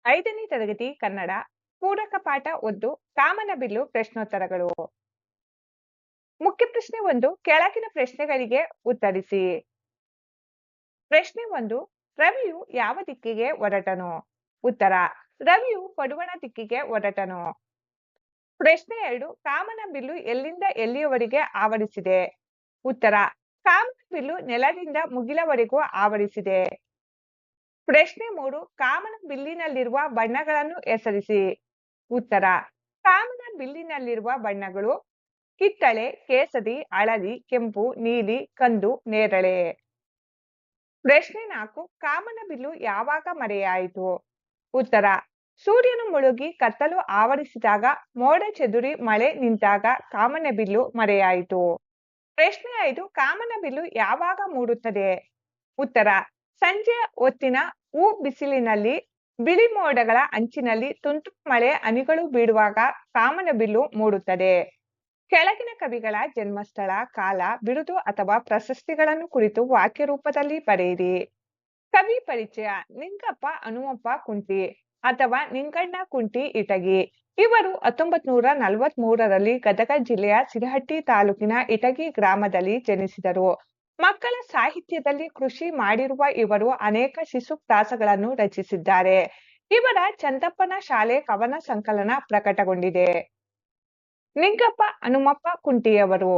5ನೇ ತರಗತಿ ಕನ್ನಡ ಪೂರಕ ಪಾಠ 1 ಕಾಮನಬಿಲ್ಲು ಪ್ರಶ್ನೋತ್ತರಗಳು. ಮುಖ್ಯ ಪ್ರಶ್ನೆ 1 ಕೆಳಗಿನ ಪ್ರಶ್ನೆಗಳಿಗೆ ಉತ್ತರಿಸಿ. ಪ್ರಶ್ನೆ 1 ರವಿಯು ಯಾವ ದಿಕ್ಕಿಗೆ ಹೊರಟನು? ಉತ್ತರ ರವಿಯು ಪಡುವಣ ದಿಕ್ಕಿಗೆ ಹೊರಟನು. ಪ್ರಶ್ನೆ 2 ಕಾಮನಬಿಲ್ಲು ಎಲ್ಲಿಂದ ಎಲ್ಲಿಯವರೆಗೆ ಆವರಿಸಿದೆ? ಉತ್ತರ ಕಾಮನಬಿಲ್ಲು ನೆಲದಿಂದ ಮುಗಿಲವರೆಗೂ ಆವರಿಸಿದೆ. ಪ್ರಶ್ನೆ 3 ಕಾಮನಬಿಲ್ಲಿನಲ್ಲಿರುವ ಬಣ್ಣಗಳನ್ನು ಹೆಸರಿಸಿ. ಉತ್ತರ ಕಾಮನಬಿಲ್ಲಿನಲ್ಲಿರುವ ಬಣ್ಣಗಳು ಕಿತ್ತಳೆ, ಕೇಸರಿ, ಹಳದಿ, ಕೆಂಪು, ನೀಲಿ, ಕಂದು, ನೇರಳೆ. ಪ್ರಶ್ನೆ 4 ಕಾಮನಬಿಲ್ಲು ಯಾವಾಗ ಮರೆಯಾಯಿತು? ಉತ್ತರ ಸೂರ್ಯನು ಮುಳುಗಿ ಕತ್ತಲು ಆವರಿಸಿದಾಗ, ಮೋಡ ಚೆದುರಿ ಮಳೆ ನಿಂತಾಗ ಕಾಮನಬಿಲ್ಲು ಮರೆಯಾಯಿತು. ಪ್ರಶ್ನೆ 5 ಕಾಮನಬಿಲ್ಲು ಯಾವಾಗ ಮೂಡುತ್ತದೆ? ಉತ್ತರ ಸಂಜೆ ಹೊತ್ತಿನ ಬಿಸಿಲಿನಲ್ಲಿ ಬಿಳಿ ಮೋಡಗಳ ಅಂಚಿನಲ್ಲಿ ತುಂತುರು ಮಳೆ ಹನಿಗಳು ಬೀಳುವಾಗ ಕಾಮನಬಿಲ್ಲು ಮೂಡುತ್ತದೆ. ಕೆಳಗಿನ ಕವಿಗಳ ಜನ್ಮಸ್ಥಳ, ಕಾಲ, ಬಿರುದು ಅಥವಾ ಪ್ರಶಸ್ತಿಗಳನ್ನು ಕುರಿತು ವಾಕ್ಯ ರೂಪದಲ್ಲಿ ಬರೆಯಿರಿ. ಕವಿ ಪರಿಚಯ: ನಿಂಗಪ್ಪ ಹನುಮಪ್ಪ ಕುಂಟಿ ಅಥವಾ ನಿಂಗಣ್ಣ ಕುಂಟಿ ಇಟಗಿ. ಇವರು 1943ರಲ್ಲಿ ಗದಗ ಜಿಲ್ಲೆಯ ಸಿರಹಟ್ಟಿ ತಾಲೂಕಿನ ಇಟಗಿ ಗ್ರಾಮದಲ್ಲಿ ಜನಿಸಿದರು. ಮಕ್ಕಳ ಸಾಹಿತ್ಯದಲ್ಲಿ ಕೃಷಿ ಮಾಡಿರುವ ಇವರು ಅನೇಕ ಶಿಶುಪ್ರಾಸಗಳನ್ನು ರಚಿಸಿದ್ದಾರೆ. ಇವರ ಚಂದಪ್ಪನ ಶಾಲೆ ಕವನ ಸಂಕಲನ ಪ್ರಕಟಗೊಂಡಿದೆ. ನಿಂಗಪ್ಪ ಹನುಮಪ್ಪ ಕುಂಟಿಯವರು